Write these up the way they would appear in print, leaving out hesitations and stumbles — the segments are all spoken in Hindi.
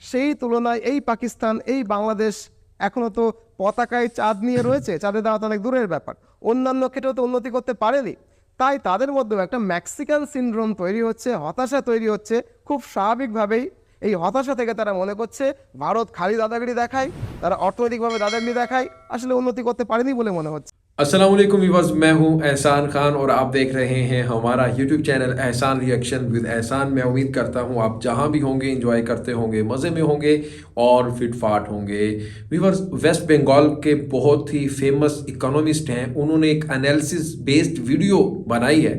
সেই তুলনায় এই পাকিস্তান, এই বাংলাদেশ এখনো তো পতাকায় চাঁদ নিয়ে রয়েছে, চাঁদে যাওয়া তো অনেক দূরের ব্যাপার, অন্যান্য ক্ষেত্রেও তো উন্নতি করতে পারেনি। তাই তাদের মধ্যেও একটা মেক্সিকান সিনড্রোম তৈরি হচ্ছে, হতাশা তৈরি হচ্ছে। খুব স্বাভাবিকভাবেই এই হতাশা থেকে তারা মনে করছে ভারত খালি দাদাগিরি দেখায়, তারা অর্থনৈতিকভাবে দাদাগিরি দেখায়, আসলে উন্নতি করতে পারেনি বলে মনে হচ্ছে। अस्सलाम वालेकुम व्यूअर्स, मैं हूं एहसान खान और आप देख रहे हैं हमारा यूट्यूब चैनल एहसान रिएक्शन विद एहसान। मैं उम्मीद करता हूं आप जहां भी होंगे एंजॉय करते होंगे, मज़े में होंगे और फिटफाट होंगे। व्यूअर्स, वेस्ट बंगाल के बहुत ही फेमस इकोनॉमिस्ट हैं, उन्होंने एक एनालिसिस बेस्ड वीडियो बनाई है।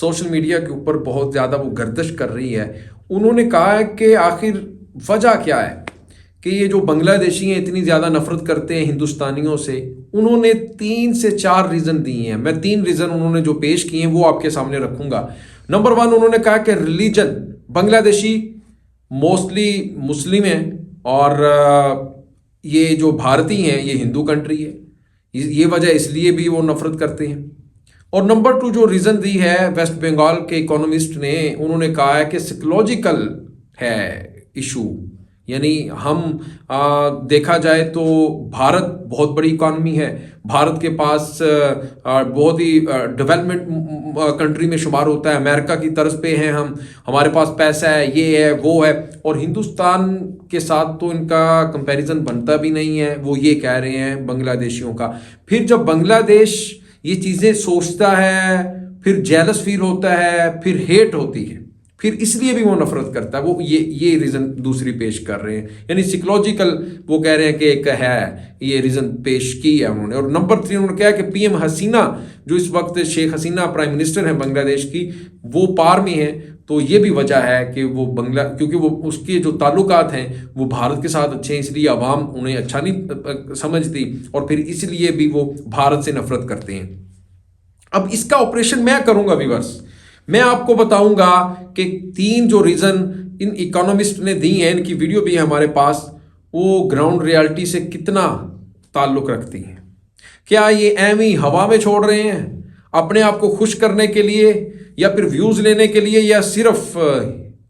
सोशल मीडिया के ऊपर बहुत ज़्यादा वो गर्दिश कर रही है। उन्होंने कहा है कि आखिर वजह क्या है कि ये जो बांग्लादेशी हैं इतनी ज़्यादा नफरत करते हैं हिंदुस्तानियों से। उन्होंने 3 से 4 रीज़न दिए हैं। मैं 3 रीज़न उन्होंने जो पेश किए हैं वो आपके सामने रखूंगा। नंबर 1, उन्होंने कहा कि रिलीजन, बांग्लादेशी मोस्टली मुस्लिम हैं और ये जो भारतीय हैं ये हिंदू कंट्री है, ये वजह इसलिए भी वो नफरत करते हैं। और नंबर 2 जो रीज़न दी है वेस्ट बंगाल के इकोनॉमिस्ट ने, उन्होंने कहा है कि साइकोलॉजिकल है इशू। यानी हम देखा जाए तो भारत बहुत बड़ी इकॉनमी है, भारत के पास बहुत ही डेवलपमेंट कंट्री में शुमार होता है, अमेरिका की तर्ज पे हैं हम, हमारे पास पैसा है, ये है वो है। और हिंदुस्तान के साथ तो इनका कंपैरिजन बनता भी नहीं है, वो ये कह रहे हैं बांग्लादेशियों का। फिर जब बांग्लादेश ये चीज़ें सोचता है, फिर जेलस फील होता है, फिर हेट होती है, फिर इसलिए भी वो नफरत करता है। वो ये रीज़न दूसरी पेश कर रहे हैं, यानी साइकोलॉजिकल वो कह रहे हैं कि एक है, ये रीज़न पेश की है उन्होंने। और नंबर 3 उन्होंने कहा कि पीएम हसीना, जो इस वक्त शेख हसीना प्राइम मिनिस्टर हैं बांग्लादेश की, वो पार में है, तो ये भी वजह है कि वो क्योंकि वो उसके जो ताल्लुकात हैं वो भारत के साथ अच्छे हैं, इसलिए अवाम उन्हें अच्छा नहीं समझती और फिर इसलिए भी वो भारत से नफरत करते हैं। अब इसका ऑपरेशन मैं करूंगा व्यूअर्स, मैं आपको बताऊंगा कि 3 जो रीज़न इन इकोनॉमिस्ट ने दी हैं, इनकी वीडियो भी है हमारे पास, वो ग्राउंड रियलिटी से कितना ताल्लुक रखती हैं। क्या ये एम ही हवा में छोड़ रहे हैं अपने आप को खुश करने के लिए, या फिर व्यूज लेने के लिए, या सिर्फ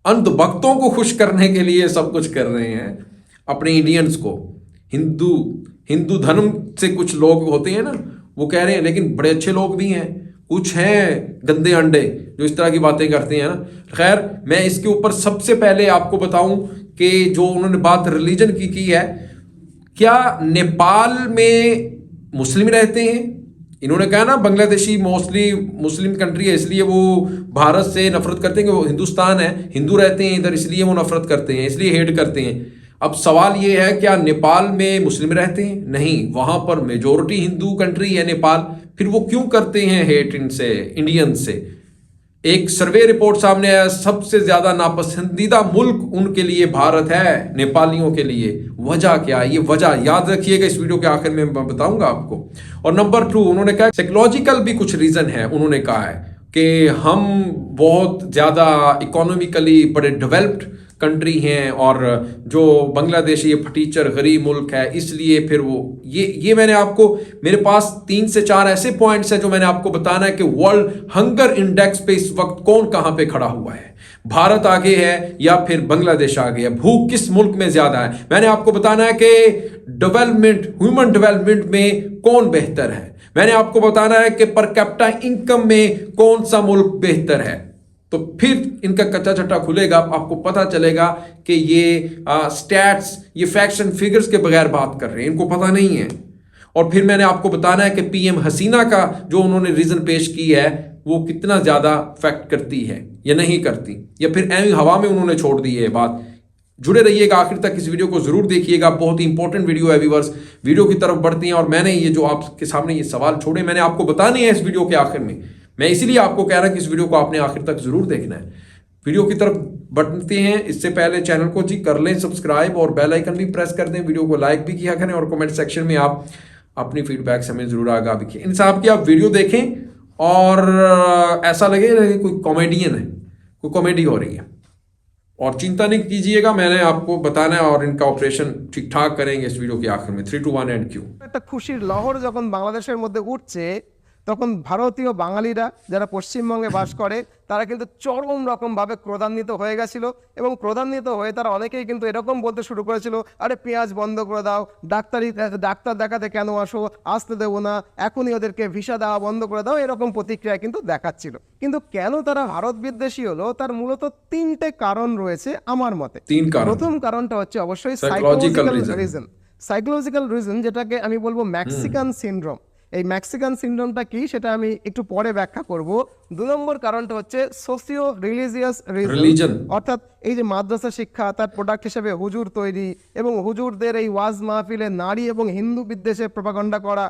अंधभक्तों को खुश करने के लिए सब कुछ कर रहे हैं? अपने इंडियंस को, हिंदू धर्म से कुछ लोग होते हैं ना, वो कह रहे हैं, लेकिन बड़े अच्छे लोग भी हैं, कुछ हैं गंदे अंडे जो इस तरह की बातें करते हैं ना। खैर, मैं इसके ऊपर सबसे पहले आपको बताऊं कि जो उन्होंने बात रिलीजन की है, क्या नेपाल में मुस्लिम रहते हैं? इन्होंने कहा ना बांग्लादेशी मोस्टली मुस्लिम कंट्री है, इसलिए वो भारत से नफरत करते हैं कि वो हिंदुस्तान है, हिंदू रहते हैं इधर, इसलिए वो नफरत करते हैं, इसलिए हेट करते हैं। अब सवाल ये है, क्या नेपाल में मुस्लिम रहते हैं? नहीं, वहां पर मेजोरिटी हिंदू कंट्री है नेपाल, फिर वो क्यों करते हैं हेट इनसे, इंडियन से? एक सर्वे रिपोर्ट सामने आया, सबसे ज्यादा नापसंदीदा मुल्क उनके लिए भारत है, नेपालियों के लिए। वजह क्या है? ये वजह याद रखिएगा, इस वीडियो के आखिर में मैं बताऊंगा आपको। और नंबर 2 उन्होंने कहा साइकोलॉजिकल भी कुछ रीजन है। उन्होंने कहा है कि हम बहुत ज्यादा इकोनॉमिकली बड़े डेवलप्ड कंट्री हैं और जो बांग्लादेश ये फटीचर गरीब मुल्क है, इसलिए फिर वो ये मैंने आपको, मेरे पास 3 से 4 ऐसे पॉइंट्स हैं जो मैंने आपको बताना है कि वर्ल्ड हंगर इंडेक्स पे इस वक्त कौन कहां पे खड़ा हुआ है, भारत आगे है या फिर बांग्लादेश आगे है, भूख किस मुल्क में ज्यादा है। मैंने आपको बताना है कि डेवलपमेंट, ह्यूमन डेवलपमेंट में कौन बेहतर है। मैंने आपको बताना है कि पर कैपिटा इनकम में कौन सा मुल्क बेहतर है। तो फिर इनका कच्चा छट्टा खुलेगा, आपको पता चलेगा कि ये स्टैट्स, ये फैक्ट्स एंड फिगर्स के बगैर बात कर रहे हैं, इनको पता नहीं है। और फिर मैंने आपको बताना है कि पीएम हसीना का जो उन्होंने रीजन पेश की है वो कितना ज्यादा फैक्ट करती है या नहीं करती, या फिर एवं हवा में उन्होंने छोड़ दी है बात। जुड़े रहिएगा आखिर तक, इस वीडियो को जरूर देखिएगा, बहुत ही इंपॉर्टेंट वीडियो है व्यूअर्स। वीडियो की तरफ बढ़ते हैं और मैंने ये जो आपके सामने ये सवाल छोड़े, मैंने आपको बताने हैं इस वीडियो के आखिर में। मैं इसीलिए आपको कह रहा कि इस वीडियो को आपने आखिर तक जरूर देखना है। वीडियो की तरफ बढ़ते हैं, इससे पहले चैनल को जी कर लें सब्सक्राइब और बेल आइकन भी प्रेस कर दें, वीडियो को लाइक भी किया करें और कमेंट सेक्शन में आप अपनी फीडबैक हमें जरूर आगा लिखें। इंसाफ की आप वीडियो देखें और ऐसा लगे कोई कॉमेडियन है, कोई कॉमेडी हो रही है, और चिंता नहीं कीजिएगा, मैंने आपको बताना है और इनका ऑपरेशन ठीक ठाक करेंगे इस वीडियो के आखिर में। 3, 2, 1 एंड क्यू। একটা খুশির লহর যখন বাংলাদেশের মধ্যে উঠছে, তখন ভারতীয় বাঙালিরা যারা পশ্চিমবঙ্গে বাস করে তারা কিন্তু চরম রকমভাবে ক্রোধান্বিত হয়ে গেছিল, এবং ক্রোধান্বিত হয়ে তারা অনেকেই কিন্তু এরকম বলতে শুরু করেছিল, আরে পেঁয়াজ বন্ধ করে দাও, ডাক্তার দেখাতে কেন আসো, আসতে দেবো না, এখনই ওদেরকে ভিসা দেওয়া বন্ধ করে দাও, এরকম প্রতিক্রিয়া কিন্তু দেখাচ্ছিল। কিন্তু কেন তারা ভারত বিদ্বেষী হলো তার মূলত তিনটে কারণ রয়েছে আমার মতে। तीन कारण প্রথম কারণটা হচ্ছে অবশ্যই Psychological সাইকোলজিক্যাল রিজন, যেটাকে আমি বলবো মেক্সিকান সিনড্রোম। এই মেক্সিকান সিনড্রোমটা কি সেটা আমি একটু পরে ব্যাখ্যা করব। 2 নম্বর কারণটা হচ্ছে সোশিও রিলিজিয়াস Religion. অর্থাৎ এই যে মাদ্রাসা শিক্ষা, তার প্রোডাক্ট হিসেবে হুজুর তৈরি, এবং হুজুরদের এই ওয়াজ মাহফিলে নারী এবং হিন্দু বিদ্বেষে প্রপাগান্ডা করা,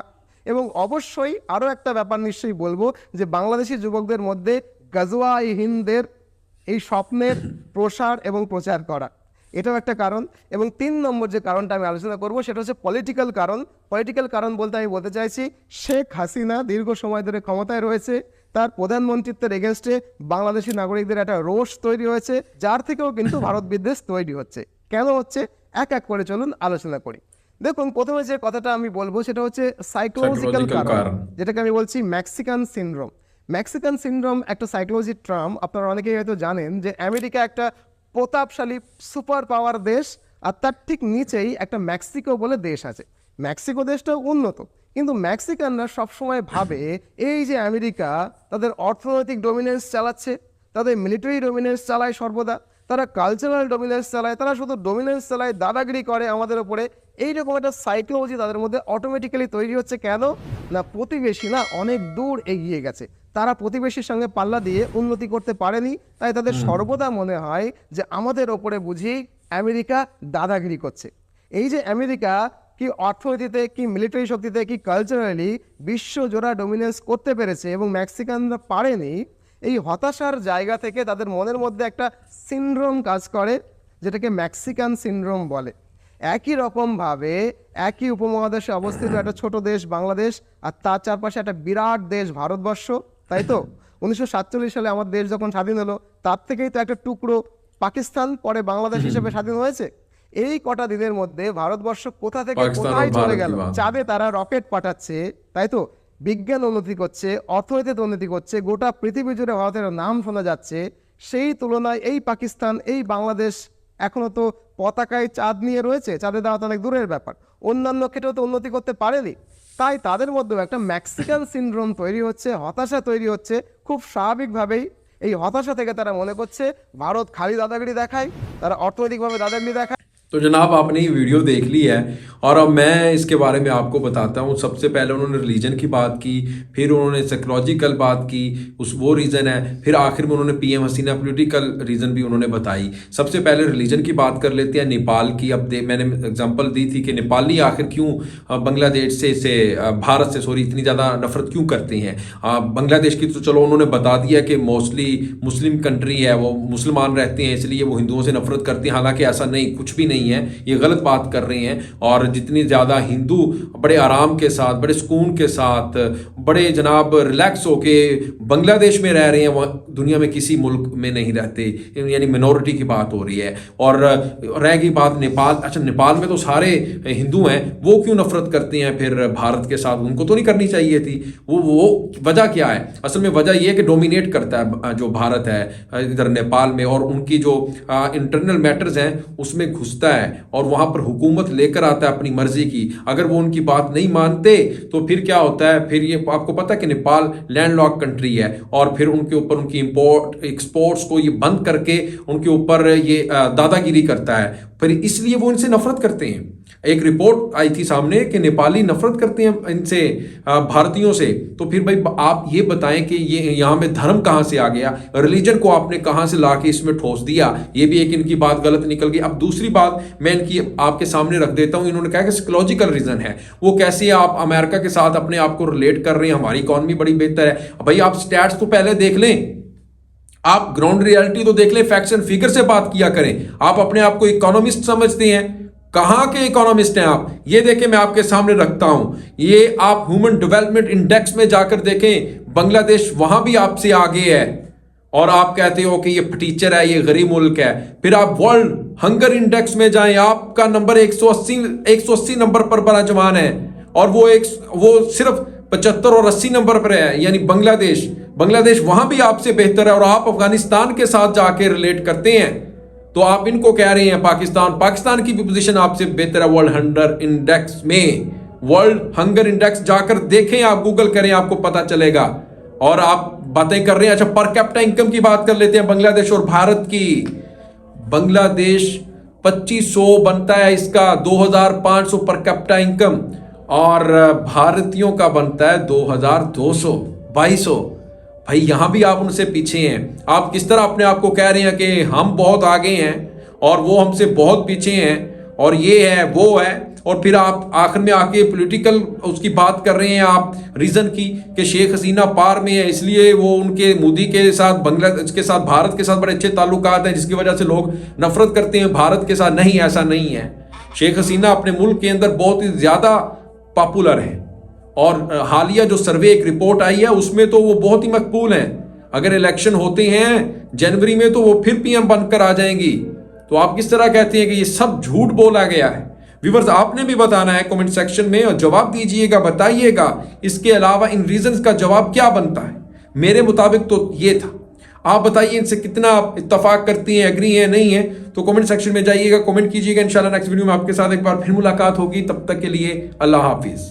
এবং অবশ্যই আরও একটা ব্যাপার নিশ্চয়ই বলবো যে বাংলাদেশি যুবকদের মধ্যে গাজওয়া ই হিন্দের এই স্বপ্নের প্রসার এবং প্রচার করা, এটাও একটা কারণ। এবং 3 নম্বর যে কারণটা আমি আলোচনা করব সেটা হচ্ছে পলিটিক্যাল কারণ। পলিটিক্যাল কারণ বলতে আমি বলতে চাইছি শেখ হাসিনা দীর্ঘ সময় ধরে ক্ষমতায় রয়েছে, তার প্রধানমন্ত্রিত্বের এগেনস্টে বাংলাদেশি নাগরিকদের একটা রোষ তৈরি হয়েছে, যার থেকেও কিন্তু ভারত বিদ্বেষ তৈরি হচ্ছে। কেন হচ্ছে এক এক করে চলুন আলোচনা করি। দেখুন, প্রথমে যে কথাটা আমি বলবো সেটা হচ্ছে সাইকোলজিক্যাল Psychological কারণ, কারণ। যেটাকে আমি বলছি মেক্সিকান সিনড্রোম। মেক্সিকান সিনড্রোম একটা সাইকোলজি টার্ম, আপনারা অনেকেই হয়তো জানেন যে আমেরিকা একটা প্রতাপশালী সুপার পাওয়ার দেশ, আর তার ঠিক নিচেই একটা মেক্সিকো বলে দেশ আছে। মেক্সিকো দেশটাও উন্নত, কিন্তু মেক্সিকানরা সবসময় ভাবে এই যে আমেরিকা তাদের অর্থনৈতিক ডমিনেন্স চালাচ্ছে, তাদের মিলিটারি ডমিনেন্স চালায় সর্বদা, তারা কালচারাল ডমিনেন্স চালায়, তারা শুধু ডমিনেন্স চালায়, দাদাগিরি করে আমাদের ওপরে, এইরকম একটা সাইকোলজি তাদের মধ্যে অটোমেটিক্যালি তৈরি হচ্ছে। কেন না, প্রতিবেশী না অনেক দূর এগিয়ে গেছে, তারা প্রতিবেশীর সঙ্গে পাল্লা দিয়ে উন্নতি করতে পারেনি, তাই তাদের সর্বদা মনে হয় যে আমাদের ওপরে বুঝি আমেরিকা দাদাগিরি করছে। এই যে আমেরিকা কি অর্থনীতিতে, কি মিলিটারি শক্তিতে, কি কালচারালি বিশ্বজোড়া ডমিনেন্স করতে পেরেছে এবং মেক্সিকানরা পারেনি, এই হতাশার জায়গা থেকে তাদের মনের মধ্যে একটা সিনড্রোম কাজ করে, যেটাকে মেক্সিকান সিনড্রোম বলে। একই রকমভাবে একই উপমহাদেশে অবস্থিত একটা ছোট দেশ বাংলাদেশ, আর তার চারপাশে একটা বিরাট দেশ ভারতবর্ষ, তাই তো? 1947 সালে আমার দেশ যখন স্বাধীন হলো, তার থেকেই তো একটা টুকরো পাকিস্তান, পরে বাংলাদেশ হিসেবে স্বাধীন হয়েছে। এই কটা দিনের মধ্যে ভারতবর্ষ কোথা থেকে পাকিস্তান আর কোথায় চলে ভারত গেল। কি বাত। চাঁদে তারা রকেট পাঠাচ্ছে, তাই তো? বিজ্ঞান উন্নতি করছে, অর্থনীতিতে উন্নতি করছে, গোটা পৃথিবী জুড়ে ভারতের নাম শোনা যাচ্ছে। সেই তুলনায় এই পাকিস্তান, এই বাংলাদেশ এখনো তো পতাকায় চাঁদ নিয়ে রয়েছে, চাঁদে দেওয়া তো অনেক দূরের ব্যাপার, অন্যান্য ক্ষেত্রেও তো উন্নতি করতে পারেনি। তাই তাদের মধ্যেও একটা মেক্সিকান সিনড্রোম তৈরি হচ্ছে, হতাশা তৈরি হচ্ছে। খুব স্বাভাবিকভাবেই এই হতাশা থেকে তারা মনে করছে ভারত খালি দাদাগিরি দেখায়, তারা অর্থনৈতিকভাবে দাদাগিরি দেখায়। तो जनाब आपने ये वीडियो देख ली है और अब मैं इसके बारे में आपको बताता हूँ। सबसे पहले उन्होंने रिलीजन की बात की, फिर उन्होंने साइकोलॉजिकल बात की, वो रीज़न है, फिर आखिर में उन्होंने पीएम हसीना पॉलिटिकल रीज़न भी उन्होंने बताई। सबसे पहले रिलीजन की बात कर लेते हैं, नेपाल की। अब मैंने एग्जांपल दी थी कि नेपाली आखिर क्यों बांग्लादेश से भारत से इतनी ज़्यादा नफरत क्यों करते हैं। बांग्लादेश की तो चलो उन्होंने बता दिया कि मोस्टली मुस्लिम कंट्री है, वो मुसलमान रहते हैं इसलिए वो हिंदुओं से नफरत करते हैं, हालांकि ऐसा नहीं, कुछ भी नहीं है, ये गलत बात कर रहे हैं। और जितनी ज़्यादा हिंदू बड़े आराम के साथ, बड़े सुकून के साथ, बड़े जनाब रिलैक्स होके बांग्लादेश में रह रहे हैं, वो दुनिया में किसी मुल्क में नहीं रहते, यानी मिनॉरिटी की बात हो रही है। और रह गई बात नेपाल, अच्छा नेपाल में तो सारे हिंदू हैं, वो क्यों नफरत करते हैं फिर भारत के साथ, उनको तो नहीं करनी चाहिए थी। वो वजह क्या है? असल में वजह ये है कि डोमिनेट करता है जो भारत है इधर नेपाल में, और उनकी जो इंटरनल मैटर्स हैं उसमें घुसता है और वहां पर हुकूमत लेकर आता है अपनी मर्जी की। अगर वो उनकी बात नहीं मानते तो फिर क्या होता है, फिर ये आपको पता है कि नेपाल लैंडलॉक कंट्री है, और फिर उनके ऊपर उनकी इंपोर्ट एक्सपोर्ट्स को ये बंद करके उनके ऊपर ये दादागिरी करता है, फिर इसलिए वो इनसे नफरत करते हैं। एक रिपोर्ट आई थी सामने कि नेपाली नफरत करते हैं इनसे, भारतीयों से। तो फिर भाई आप ये बताएं कि ये यहाँ में धर्म कहाँ से आ गया, रिलीजन को आपने कहाँ से लाके इसमें ठोस दिया। ये भी एक इनकी बात गलत निकल गई। अब दूसरी बात मैं इनकी आपके सामने रख देता हूँ। इन्होंने कहा कि साइकोलॉजिकल रीजन है, वो कैसे आप अमेरिका के साथ अपने आप को रिलेट कर रहे हैं, हमारी इकॉनमी बड़ी बेहतर है। भाई आप स्टैट्स तो पहले देख लें, आप ग्राउंड रियलिटी तो देख लें, फैक्ट्स एंड फिगर से बात किया करें। आप अपने आप को इकोनॉमिस्ट समझते हैं, कहां के इकोनॉमिस्ट हैं आप? ये देखें, मैं आपके सामने रखता हूं, ये आप ह्यूमन डेवलपमेंट इंडेक्स में जाकर देखें, बांग्लादेश वहां भी आपसे आगे है, और आप कहते हो कि ये फटीचर है, ये गरीब मुल्क है। फिर आप वर्ल्ड हंगर इंडेक्स में जाएं, आपका नंबर 180 नंबर पर बराजमान है, और वो सिर्फ 75 और 80 नंबर पर है, यानी बांग्लादेश वहां भी आपसे बेहतर है, और आप अफगानिस्तान के साथ जाके रिलेट करते हैं, तो आप इनको कह रहे हैं पाकिस्तान की भी पोजीशन आपसे बेहतर है वर्ल्ड हंगर इंडेक्स में। वर्ल्ड हंगर इंडेक्स जाकर देखें, आप गूगल करें, आपको पता चलेगा। और आप बातें कर रहे हैं, अच्छा पर कैपिटा इनकम की बात कर लेते हैं बांग्लादेश और भारत की। बांग्लादेश 2500 बनता है इसका, 2500 पर कैपिटा इनकम, और भारतीयों का बनता है 2200 2200। भाई यहां भी आप उनसे पीछे हैं। आप किस तरह अपने आप को कह रहे हैं कि हम बहुत आगे हैं और वो हमसे बहुत पीछे हैं, और ये है वो है, और फिर आप आखिर में आके पॉलिटिकल उसकी बात कर रहे हैं आप रीजन की कि शेख हसीना पार में है, इसलिए वो उनके मोदी के साथ, बांग्लादेश के साथ, भारत के साथ बड़े अच्छे ताल्लुकात हैं, जिसकी वजह से लोग नफरत करते हैं भारत के साथ। नहीं, ऐसा नहीं है। शेख हसीना अपने मुल्क के अंदर बहुत ही ज्यादा पॉपुलर है, और हालिया जो सर्वे एक रिपोर्ट आई है उसमें तो वो बहुत ही मकबूल हैं। अगर इलेक्शन होते हैं जनवरी में तो वो फिर पीएम बनकर आ जाएंगी। तो आप किस तरह कहते हैं कि ये सब झूठ बोला गया है? व्यूअर्स, आपने भी बताना है कमेंट सेक्शन में, और जवाब दीजिएगा, बताइएगा इसके अलावा इन रीजंस का जवाब क्या बनता है। मेरे मुताबिक तो ये था। आप बताइए इनसे कितना आप इत्तफाक करती हैं, एग्री हैं, नहीं है, तो कमेंट सेक्शन में जाइएगा, कमेंट कीजिएगा। इंशाल्लाह नेक्स्ट वीडियो में आपके साथ एक बार फिर मुलाकात होगी। तब तक के लिए अल्लाह हाफिज।